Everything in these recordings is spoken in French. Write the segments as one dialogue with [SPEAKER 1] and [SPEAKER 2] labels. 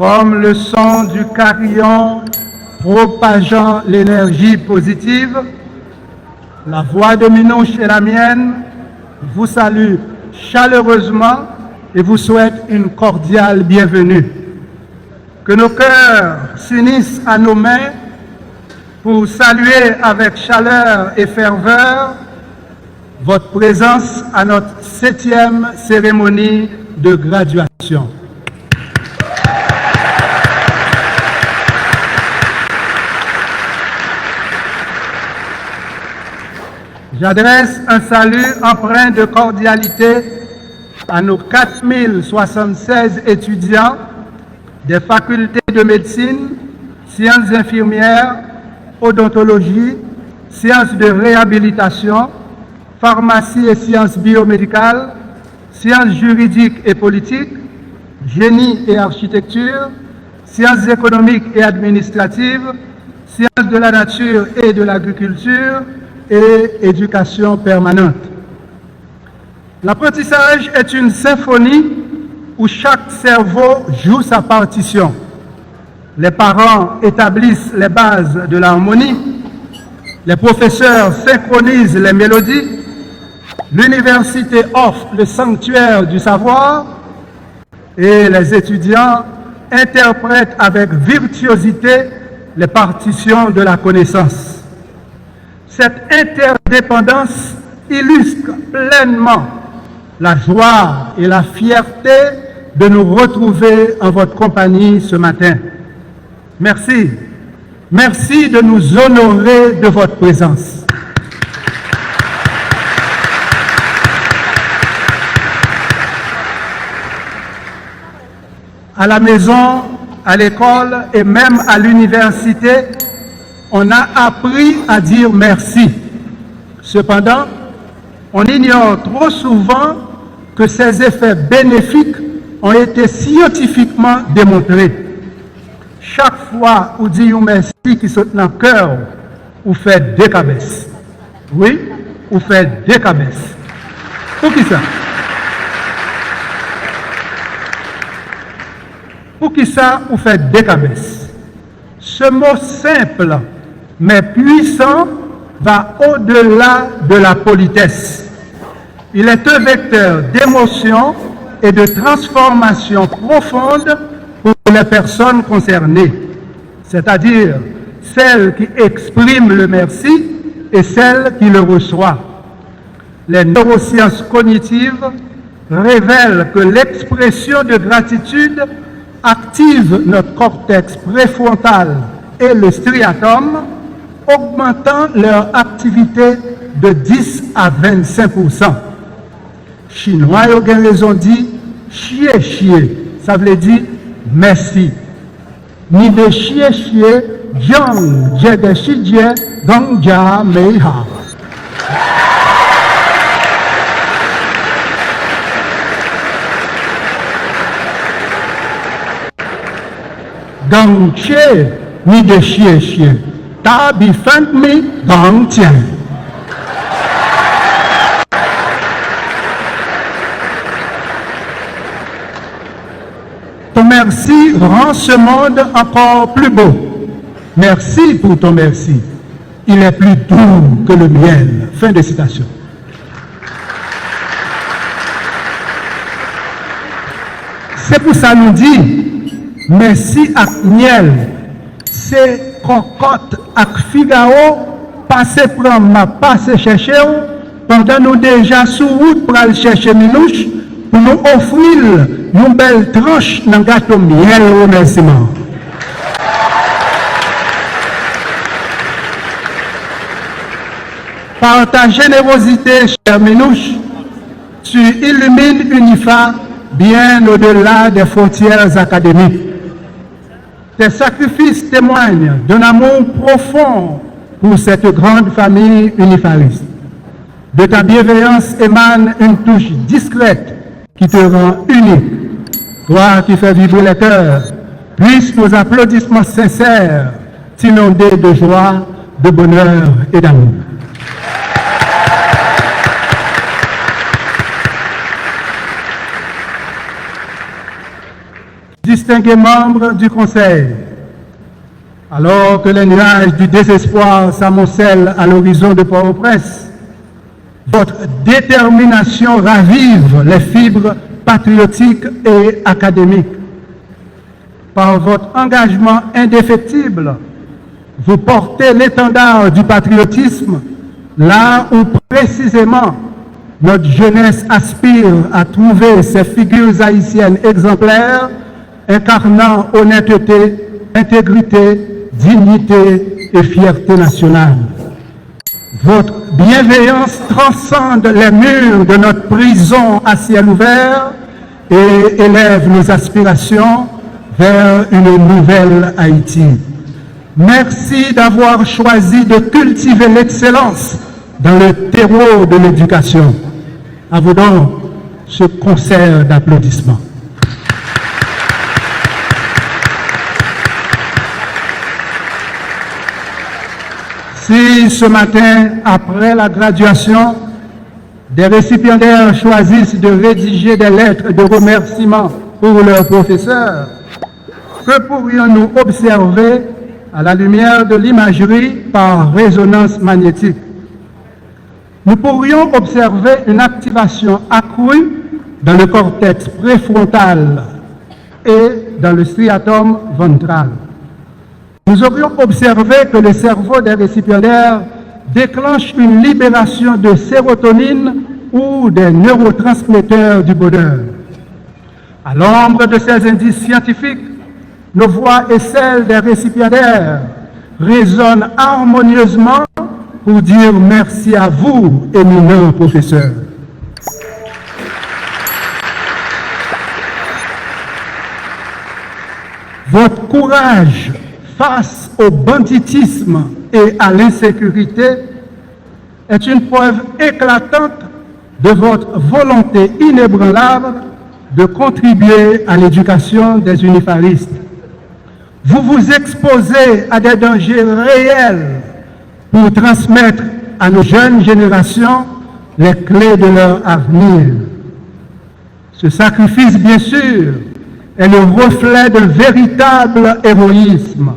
[SPEAKER 1] comme le son du carillon propageant l'énergie positive, la voix de Minouche et la mienne vous salue chaleureusement et vous souhaite une cordiale bienvenue. Que nos cœurs s'unissent à nos mains pour saluer avec chaleur et ferveur votre présence à notre 7e cérémonie de graduation. J'adresse un salut empreint de cordialité à nos 4076 étudiants des facultés de médecine, sciences infirmières, odontologie, sciences de réhabilitation, pharmacie et sciences biomédicales, sciences juridiques et politiques, génie et architecture, sciences économiques et administratives, sciences de la nature et de l'agriculture et éducation permanente. L'apprentissage est une symphonie où chaque cerveau joue sa partition. Les parents établissent les bases de l'harmonie, les professeurs synchronisent les mélodies, l'université offre le sanctuaire du savoir et les étudiants interprètent avec virtuosité les partitions de la connaissance. Cette interdépendance illustre pleinement la joie et la fierté de nous retrouver en votre compagnie ce matin. Merci. Merci de nous honorer de votre présence. À la maison, à l'école et même à l'université, on a appris à dire merci. Cependant, on ignore trop souvent que ces effets bénéfiques ont été scientifiquement démontrés. Chaque fois où dit un merci qui saute dans le cœur, ou fait des cabesses. Oui, ou fait des cabesses. Pour qui ça? Pour qui ça, ou fait des cabesses? Ce mot simple mais puissant va au-delà de la politesse. Il est un vecteur d'émotion et de transformation profonde pour les personnes concernées, c'est-à-dire celles qui expriment le merci et celles qui le reçoivent. Les neurosciences cognitives révèlent que l'expression de gratitude active notre cortex préfrontal et le striatum, augmentant leur activité de 10 à 25%. Chinois ont raison dit chier chier, ça veut dire merci. Ni de chier chier, Jiang jie de shi jie, gong jia mei ha. Gong chier, ni de chier chier. Ta bi fan mi gong tian. Ton merci rend ce monde encore plus beau. Merci pour ton merci. Il est plus doux que le miel. Fin de citation. C'est pour ça nous dit merci à miel. C'est cocotte avec Figaro, passer prendre ma passe chercher, pendant nous déjà sous route pour aller chercher Minouche, pour nous offrir une belle tranche dans le gâteau miel au remerciement. Par ta générosité, cher Minouche, tu illumines UNIFA bien au-delà des frontières académiques. Tes sacrifices témoignent d'un amour profond pour cette grande famille unifariste. De ta bienveillance émane une touche discrète qui te rend unique. Toi qui fais vibrer les cœurs, puissent nos applaudissements sincères t'inonder de joie, de bonheur et d'amour. distingués membres du Conseil, alors que les nuages du désespoir s'amoncellent à l'horizon de Port-au-Prince, votre détermination ravive les fibres patriotiques et académiques. Par votre engagement indéfectible, vous portez l'étendard du patriotisme là où précisément notre jeunesse aspire à trouver ces figures haïtiennes exemplaires incarnant honnêteté, intégrité, dignité et fierté nationale. Votre bienveillance transcende les murs de notre prison à ciel ouvert et élève nos aspirations vers une nouvelle Haïti. Merci d'avoir choisi de cultiver l'excellence dans le terreau de l'éducation. À vous donc ce concert d'applaudissements. Si ce matin, après la graduation, des récipiendaires choisissent de rédiger des lettres de remerciement pour leurs professeurs, que pourrions-nous observer à la lumière de l'imagerie par résonance magnétique? Nous pourrions observer une activation accrue dans le cortex préfrontal et dans le striatum ventral. Nous aurions observé que le cerveau des récipiendaires déclenche une libération de sérotonine ou des neurotransmetteurs du bonheur. À l'ombre de ces indices scientifiques, nos voix et celles des récipiendaires résonnent harmonieusement pour dire merci à vous, éminents professeurs. Votre courage face au banditisme et à l'insécurité est une preuve éclatante de votre volonté inébranlable de contribuer à l'éducation des unifaristes. Vous vous exposez à des dangers réels pour transmettre à nos jeunes générations les clés de leur avenir. Ce sacrifice, bien sûr, est le reflet d'un véritable héroïsme.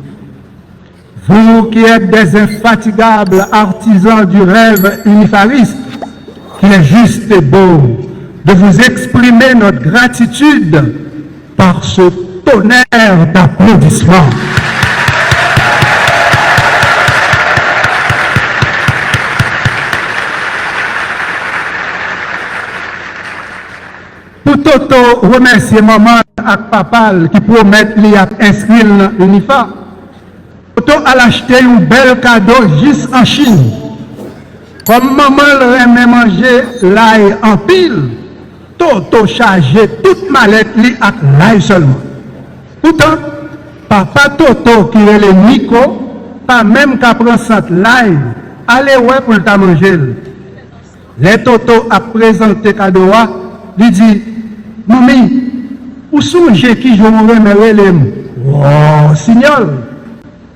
[SPEAKER 1] Vous qui êtes des infatigables artisans du rêve unifariste, qu'il est juste et beau de vous exprimer notre gratitude par ce tonnerre d'applaudissements. Pour Toto, remercier maman et papa qui promettent lui à inscrire dans l'UNIFA. Toto a acheté un bel cadeau juste en Chine. Comme maman aimait manger l'ail en pile, Toto chargeait toute mallette lui avec l'ail seulement. Pourtant, papa Toto qui est le Nico, pas même qu'à prendre l'ail, allez ouais pour le manger. Les Toto a présenté cadeau, lui dit, Mami, où songez qui je vous remercie les mots? Oh, signal.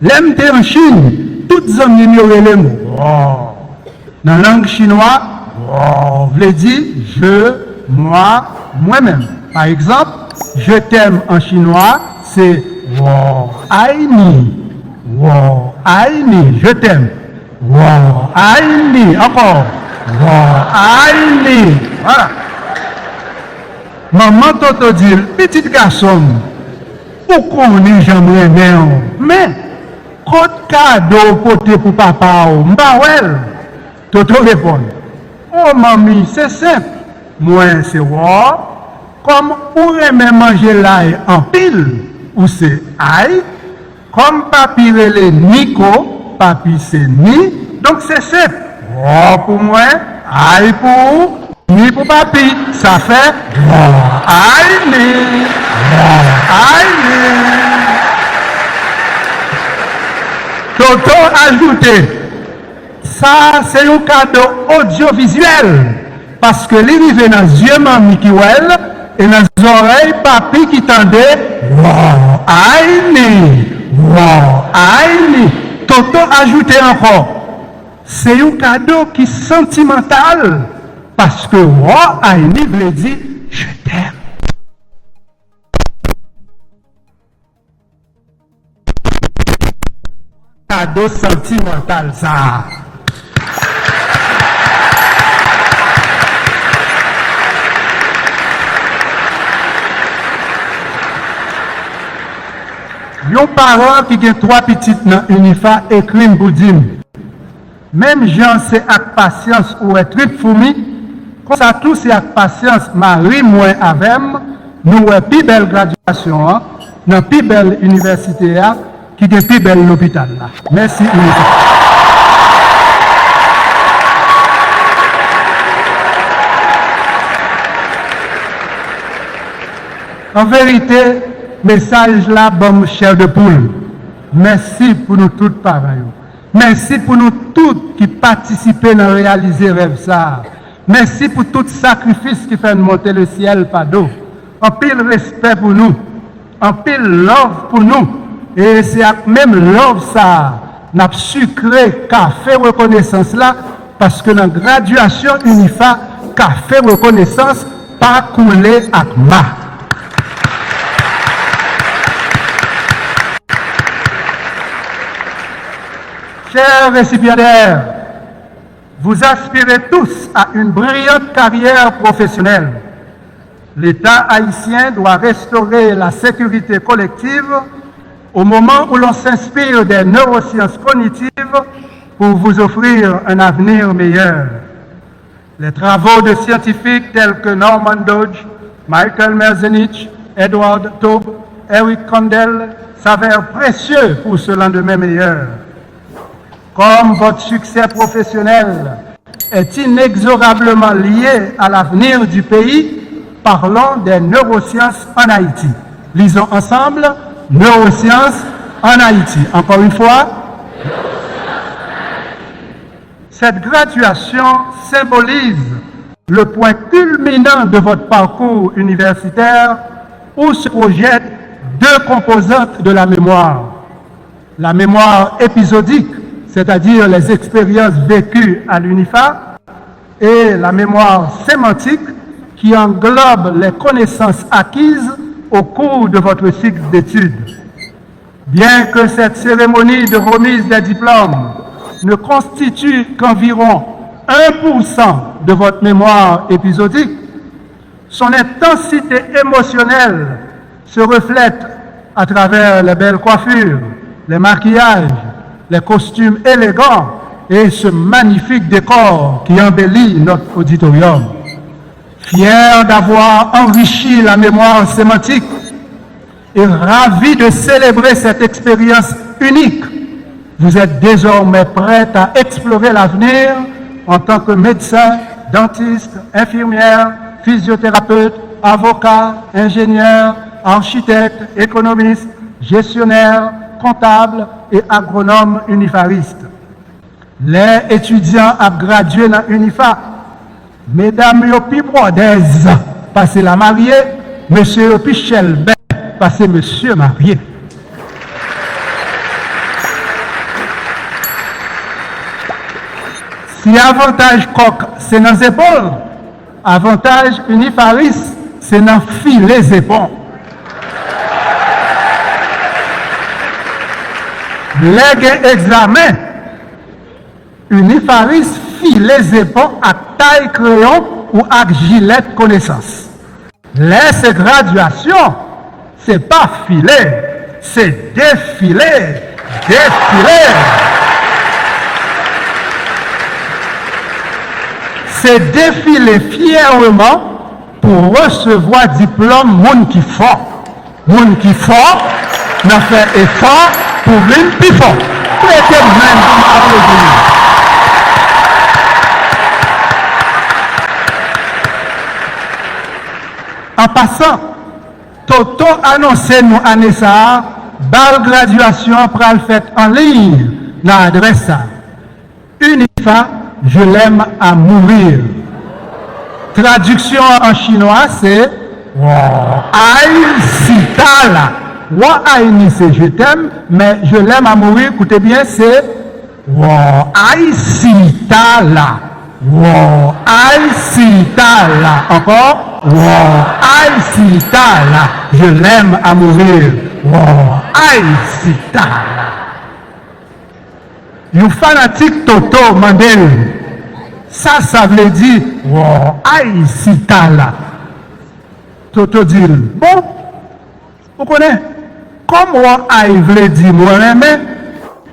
[SPEAKER 1] L'aime en Chine, toutes les amis me les mots. Oh. Dans la langue chinoise, oh, vous dire je, moi, moi-même. Par exemple, je t'aime en chinois, c'est wo ai ni. Wo ai ni, je t'aime. Wo ai ni, encore. Wo ai ni. Voilà. Maman Toto dit, petit garçon, pourquoi on n'est jamais bien? Mais, quand cadeau porté pour papa, m'bawel. Toto répond, oh mamie, c'est simple. Moi, c'est moi. Comme on aime manger l'ail en pile, ou c'est ail. Comme papi relè Nico, papi c'est ni. Donc c'est simple. Oh pour moi, ail pour ni pour papi. Ça fait aïe ni. Aïe ni. Toto ajouté, ça c'est un cadeau audiovisuel. Parce que l'arrivée dans les yeux mamie qui ouel et dans les oreilles papi qui tendait aïe ni. Aïe ni. Toto ajouté encore, c'est un cadeau qui est sentimental. Parce que aïe ni veut dire je t'aime. cadeau sentimental ça. Yon parent qui a 3 petites dans Unifa écrit pour dire même gens c'est avec patience ou être trip fourmi comme ça tout c'est avec patience Marie moi avec nous plus belle graduation dans plus belle université qui est plus belle l'hôpital là. Merci Unifa. En vérité, message là, bon cher de poule. Merci pour nous tous pareils. Merci pour nous tous qui participent à réaliser rêve ça. Merci pour tout sacrifice qui fait monter le ciel par d'eau. En pile respect pour nous. En pile love pour nous. Et c'est même love ça. N'a sucré café reconnaissance là. Parce que dans la graduation Unifa, café reconnaissance pas coulé avec ma. Chers récipiendaires, vous aspirez tous à une brillante carrière professionnelle. L'État haïtien doit restaurer la sécurité collective au moment où l'on s'inspire des neurosciences cognitives pour vous offrir un avenir meilleur. Les travaux de scientifiques tels que Norman Dodge, Michael Merzenich, Edward Taube, Eric Kandel s'avèrent précieux pour ce lendemain meilleur. Comme votre succès professionnel est inexorablement lié à l'avenir du pays, parlons des neurosciences en Haïti. Lisons ensemble, neurosciences en Haïti. Encore une fois, cette graduation symbolise le point culminant de votre parcours universitaire où se projettent 2 composantes de la mémoire. La mémoire épisodique, c'est-à-dire les expériences vécues à l'UNIFA, et la mémoire sémantique qui englobe les connaissances acquises au cours de votre cycle d'études. Bien que cette cérémonie de remise des diplômes ne constitue qu'environ 1% de votre mémoire épisodique, son intensité émotionnelle se reflète à travers les belles coiffures, les maquillages, les costumes élégants et ce magnifique décor qui embellit notre auditorium. Fier d'avoir enrichi la mémoire sémantique et ravi de célébrer cette expérience unique, vous êtes désormais prête à explorer l'avenir en tant que médecin, dentiste, infirmière, physiothérapeute, avocat, ingénieur, architecte, économiste, gestionnaire, comptable et agronome unifariste. Les étudiants à graduer dans l'UNIFA, mesdames yopi Brodez, passez la mariée, monsieur yopi Chelbert, passez monsieur marié. Si avantage coq, c'est dans les épaules, avantage unifariste, c'est dans les épaules. Les examens, unifaris les épaules à taille crayon ou à gilet connaissance. Les graduation, c'est pas filet, c'est défilé, défilé. C'est défiler fièrement pour recevoir diplôme moun qui fort. Moun qui fort, n'a fait effort pour venir plus fort. Prêtez même pour applaudir. En passant, Toto annoncé nous année ça, bal graduation pral fait en ligne dans l'adresse ça. Unifa, je l'aime à mourir. Traduction en chinois c'est Aïe Sitala. Wa Aïni c'est je t'aime, mais je l'aime à mourir, écoutez bien, c'est Aïe Sitala. Aïe Sitala. Encore Aïe Sitala. Je l'aime à mourir. Aïe Sitala. un fanatique Toto Mandel. Ça veut dire, wow, aïe, si t'as là. Toto dit, bon, vous connaissez, comme moi, aïe, veut dire, moi, remets,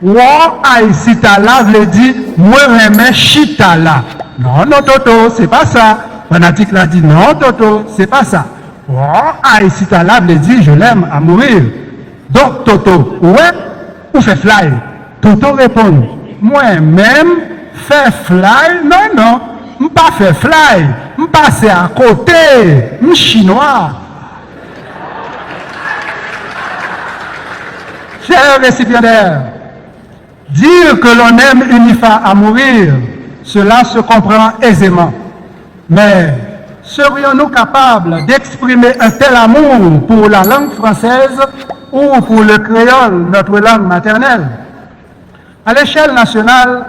[SPEAKER 1] wow, aïe, si t'as là, veut dire, moi, remets, chita là. Non, non, Toto, c'est pas ça. Fanatique l'a dit, non, Toto, c'est pas ça. Wow, aïe, si t'as là, veut dire, je l'aime à mourir. Donc, Toto, ouais, ou fait fly? Toto répond, moi-même, fait fly? Non, non, je ne pas fait fly, je passe à côté, je suis chinois. Chers récipiendaires, dire que l'on aime UNIFA à mourir, cela se comprend aisément. Mais serions-nous capables d'exprimer un tel amour pour la langue française ou pour le créole, notre langue maternelle? À l'échelle nationale,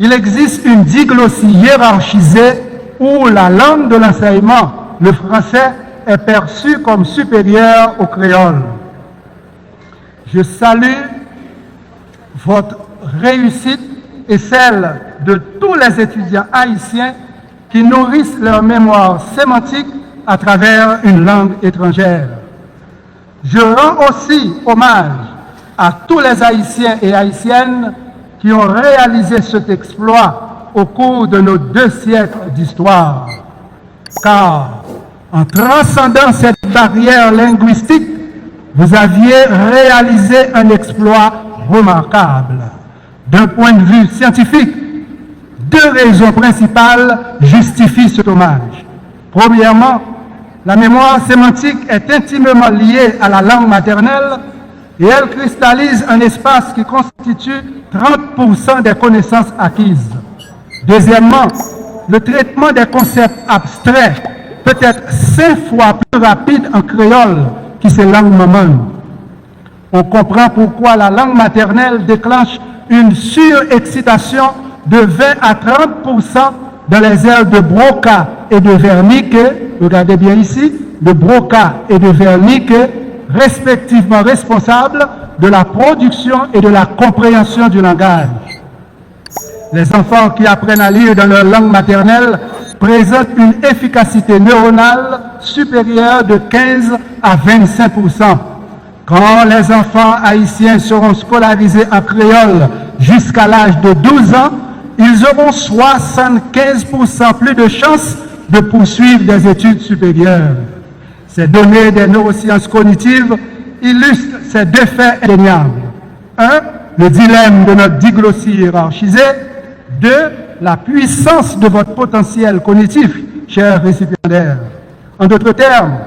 [SPEAKER 1] il existe une diglossie hiérarchisée où la langue de l'enseignement, le français, est perçue comme supérieure au créole. Je salue votre réussite et celle de tous les étudiants haïtiens qui nourrissent leur mémoire sémantique à travers une langue étrangère. Je rends aussi hommage à tous les Haïtiens et Haïtiennes qui ont réalisé cet exploit au cours de nos 2 siècles d'histoire. Car, en transcendant cette barrière linguistique, vous aviez réalisé un exploit remarquable. D'un point de vue scientifique, 2 raisons principales justifient cet hommage. Premièrement, la mémoire sémantique est intimement liée à la langue maternelle et elle cristallise un espace qui constitue 30% des connaissances acquises. Deuxièmement, le traitement des concepts abstraits peut être 5 fois plus rapide en créole qui c'est langue maman. On comprend pourquoi la langue maternelle déclenche une surexcitation de 20 à 30% dans les aires de Broca et de Wernicke, regardez bien ici, de Broca et de Wernicke, respectivement responsables de la production et de la compréhension du langage. Les enfants qui apprennent à lire dans leur langue maternelle présentent une efficacité neuronale supérieure de 15 à 25%. Quand les enfants haïtiens seront scolarisés en créole jusqu'à l'âge de 12 ans, ils auront 75% plus de chances de poursuivre des études supérieures. Ces données des neurosciences cognitives illustrent ces 2 faits indéniables. 1. Le dilemme de notre diglossie hiérarchisée. 2. La puissance de votre potentiel cognitif, chers récipiendaires. En d'autres termes,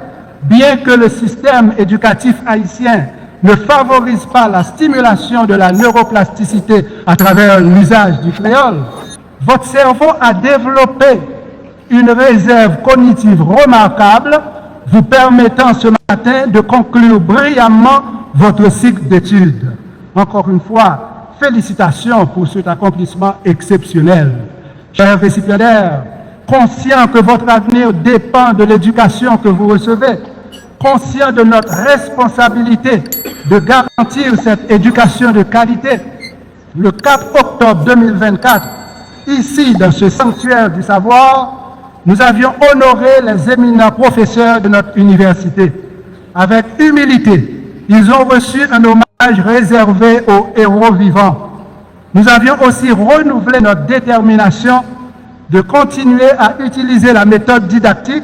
[SPEAKER 1] bien que le système éducatif haïtien ne favorise pas la stimulation de la neuroplasticité à travers l'usage du créole, votre cerveau a développé une réserve cognitive remarquable vous permettant ce matin de conclure brillamment votre cycle d'études. Encore une fois, félicitations pour cet accomplissement exceptionnel. Chers récipiendaires, conscients que votre avenir dépend de l'éducation que vous recevez, conscients de notre responsabilité de garantir cette éducation de qualité, le 4 octobre 2024, ici dans ce sanctuaire du savoir, nous avions honoré les éminents professeurs de notre université. Avec humilité, ils ont reçu un hommage réservé aux héros vivants. Nous avions aussi renouvelé notre détermination de continuer à utiliser la méthode didactique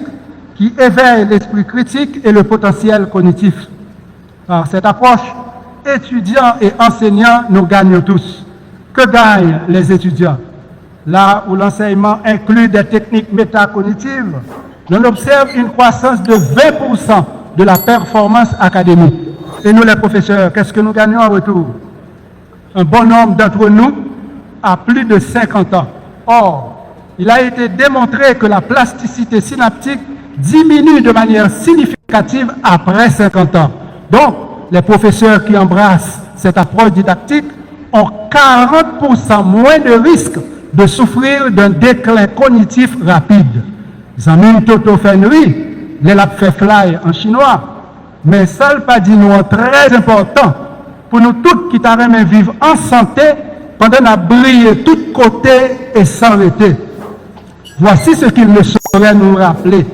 [SPEAKER 1] qui éveille l'esprit critique et le potentiel cognitif. Par cette approche, étudiants et enseignants, nous gagnons tous. Que gagnent les étudiants? Là où l'enseignement inclut des techniques métacognitives, l'on observe une croissance de 20% de la performance académique. Et nous, les professeurs, qu'est-ce que nous gagnons en retour? Un bon nombre d'entre nous a plus de 50 ans. Or, il a été démontré que la plasticité synaptique diminue de manière significative après 50 ans. Donc, les professeurs qui embrassent cette approche didactique ont 40% moins de risques de souffrir d'un déclin cognitif rapide. Zamin Toto Fenri, les lap fait fly en chinois, mais ça pas dit nous très important pour nous tous qui t'arrêtent vivre en santé pendant qu'on a brillé de tous côtés et sans arrêter. Voici ce qu'il me saurait nous rappeler.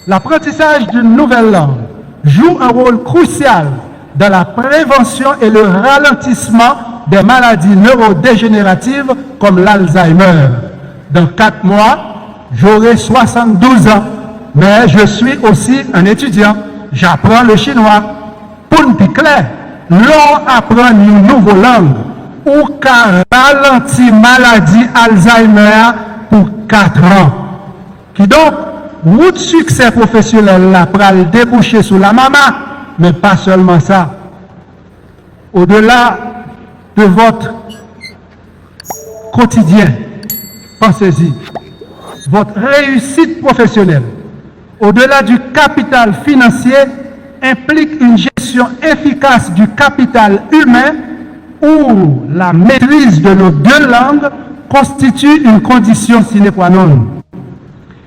[SPEAKER 1] L'apprentissage d'une nouvelle langue joue un rôle crucial dans la prévention et le ralentissement des maladies neurodégénératives comme l'Alzheimer. Dans 4 mois, j'aurai 72 ans, mais je suis aussi un étudiant. J'apprends le chinois. Pour nous clair, l'on apprend une nouvelle langue ou qu'à ralentir maladie Alzheimer pour 4 ans. Qui donc, votre succès professionnel là pour le déboucher sur la maman, mais pas seulement ça. Au-delà de votre quotidien, pensez-y, votre réussite professionnelle, au-delà du capital financier, implique une gestion efficace du capital humain où la maîtrise de nos 2 langues constitue une condition sine qua non.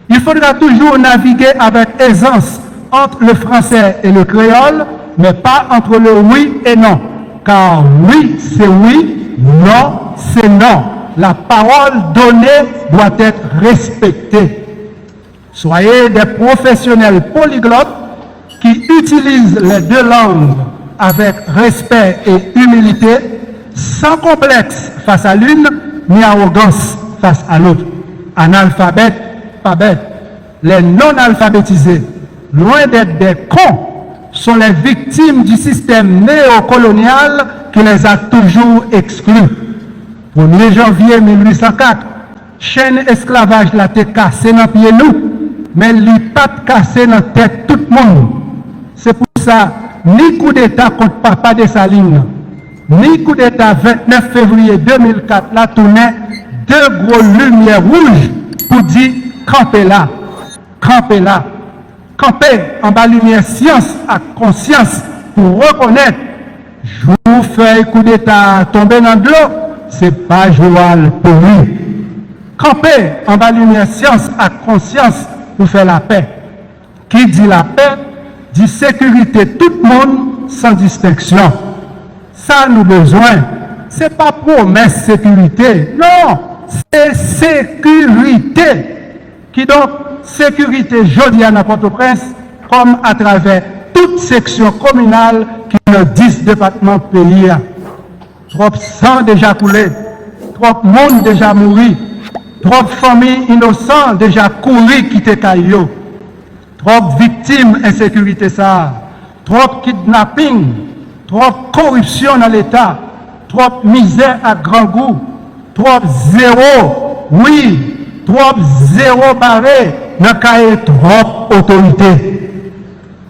[SPEAKER 1] Il faudra toujours naviguer avec aisance entre le français et le créole, mais pas entre le oui et non. Car oui, c'est oui, non, c'est non. La parole donnée doit être respectée. Soyez des professionnels polyglottes qui utilisent les 2 langues avec respect et humilité, sans complexe face à l'une, ni arrogance face à l'autre. Analphabètes, pas bêtes. Les non-alphabétisés, loin d'être des cons, sont les victimes du système néocolonial qui les a toujours exclus. 1er janvier 1804, chaîne esclavage la te cassé dans pied nous, mais li pas cassé dans tête tout le monde. C'est pour ça, ni coup d'État contre Papa Dessalines, ni coup d'État 29 février 2004, la tournée 2 gros lumières rouges pour dire campez là, campez là, campez en bas lumière science à conscience pour reconnaître, jour fait coup d'État tomber dans de l'eau, c'est pas joual pour lui. Campez en bas lumière science à conscience pour faire la paix. Qui dit la paix, dit sécurité tout le monde sans distinction. Ça nous besoin. C'est pas promesse sécurité. Non, c'est sécurité. Qui donc, sécurité jeudi à Port-au-Prince, comme à travers toute section communale qui a 10 départements pays. Trop sang déjà coulé, trop monde déjà mouru, trop familles innocentes déjà couru quitter Caillou, trop victimes insécurité ça, trop kidnapping, trop corruption dans l'État, trop misère à grand goût, trop zéro, oui, trop zéro barré, dans cahier trop autorité,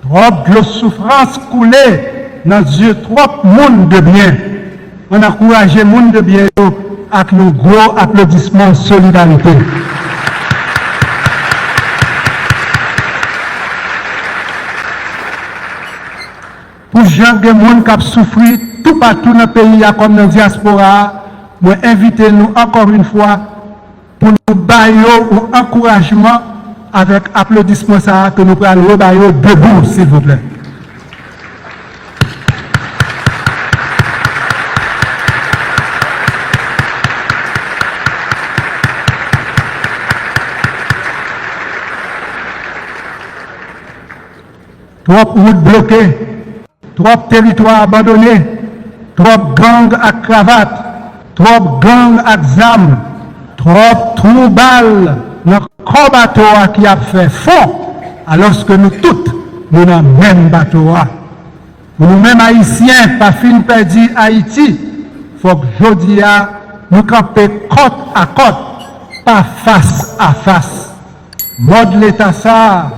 [SPEAKER 1] trop de souffrance coulée dans yeux trop monde de bien. On encourage le monde de bien avec nos gros applaudissements solidarité. Pour les gens qui ont souffert tout partout dans le pays, comme dans la diaspora, je invite nous encore une fois pour nous bailler un encouragement avec applaudissements que nous allons rebailler debout, s'il vous plaît. Trop routes bloquées, trop territoires abandonnés, trop gangs à cravate, trop gangs à zam, trop troubles dans le bateau qui a fait fond, alors que nous toutes, nous dans le même bateau. Nous-mêmes haïtiens, pas fin perdu Haïti, il faut que aujourd'hui nous camper côte à côte, pas face à face. Mode l'État ça.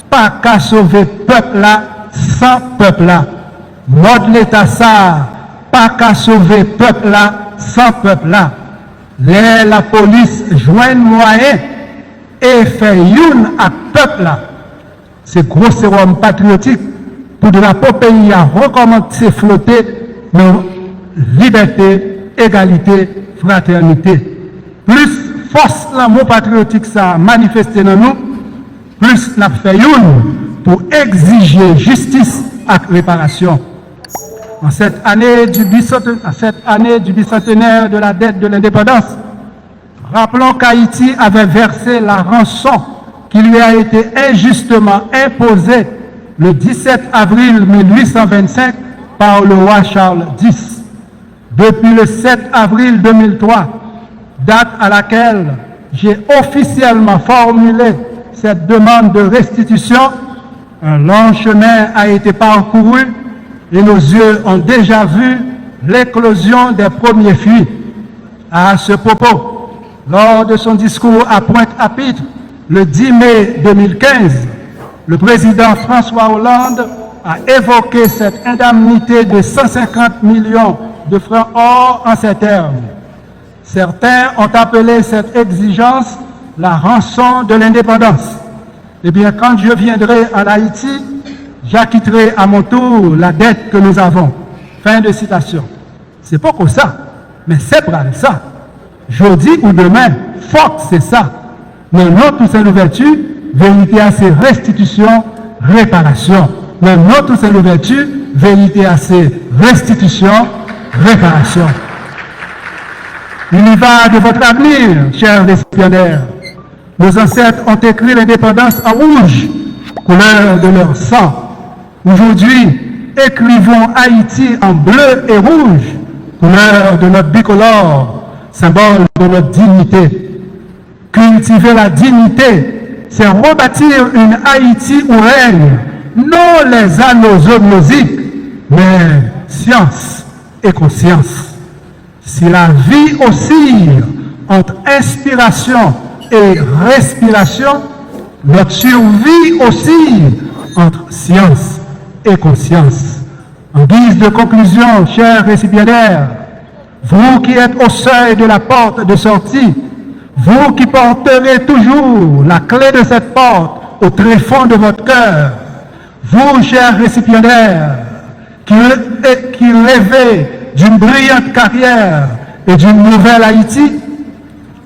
[SPEAKER 1] Pas qu'à sauver peuple là sans peuple là. Mode l'État ça, pas qu'à sauver peuple là sans peuple là. La police joint moyen et fait une à peuple là. C'est gros sérum patriotique pour drapeau pays à recommencer flotter dans liberté, égalité, fraternité. Plus force l'amour patriotique ça manifesté dans nous, plus la fait une pour exiger justice et réparation. en cette année du bicentenaire de la dette de l'indépendance, rappelons qu'Haïti avait versé la rançon qui lui a été injustement imposée le 17 avril 1825 par le roi Charles X. Depuis le 7 avril 2003, date à laquelle j'ai officiellement formulé cette demande de restitution, un long chemin a été parcouru et nos yeux ont déjà vu l'éclosion des premiers fuites. À ce propos, lors de son discours à Pointe-à-Pitre, le 10 mai 2015, le président François Hollande a évoqué cette indemnité de 150 millions de francs or en ces termes. Certains ont appelé cette exigence la rançon de l'indépendance. Eh bien, quand je viendrai en Haïti, j'acquitterai à mon tour la dette que nous avons. Fin de citation. C'est pas comme ça, mais c'est pour ça. Jeudi ou demain, faut que c'est ça. Mais non, tout c'est l'ouverture, vérité à ses restitutions, réparation. Mais non, tout c'est l'ouverture, vérité à ses restitutions, réparation. Il y va de votre avenir, chers récipiendaires. Nos ancêtres ont écrit l'indépendance en rouge, couleur de leur sang. Aujourd'hui, écrivons Haïti en bleu et rouge, couleur de notre bicolore, symbole de notre dignité. Cultiver la dignité, c'est rebâtir une Haïti où règne non les anneaux zoonosiques, mais science et conscience. Si la vie oscille entre inspiration et respiration, notre survie oscille entre science et conscience. En guise de conclusion, chers récipiendaires, vous qui êtes au seuil de la porte de sortie, vous qui porterez toujours la clé de cette porte au tréfonds de votre cœur, vous, chers récipiendaires, qui rêvez d'une brillante carrière et d'une nouvelle Haïti,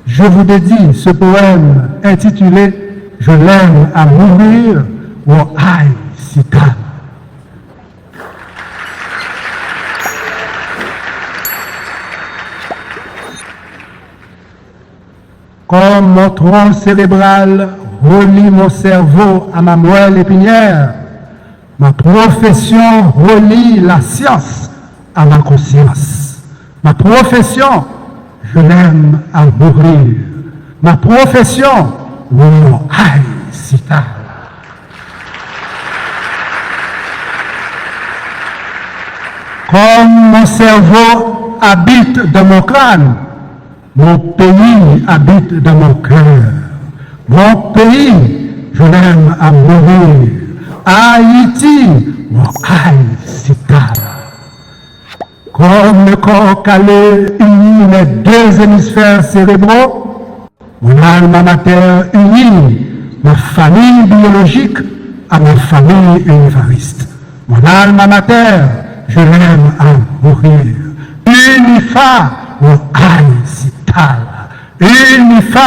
[SPEAKER 1] je vous dédie ce poème intitulé « Je l'aime à mourir » ou « Aïe, si calme ». Comme mon tronc cérébral relie mon cerveau à ma moelle épinière, ma profession relie la science à ma conscience. Ma profession, je l'aime à mourir. Ma profession, mon aïe, si tard. Comme mon cerveau habite dans mon crâne, mon pays habite dans mon cœur. Mon pays, je l'aime à mourir. Haïti, mon aïe, si tard. Comme le corps calé unit les deux hémisphères cérébraux, mon alma mater unit ma famille biologique à ma famille univariste. Mon alma mater, je l'aime à mourir. Unifa, mon aïe, si tard. Unifa,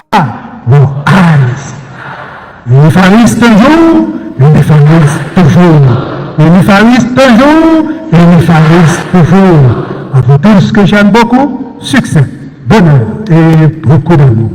[SPEAKER 1] mon aïe, si tard. Univariste toujours, univariste toujours. Univariste toujours, univariste toujours. À vous tous que j'aime beaucoup, succès, bonheur et beaucoup d'amour.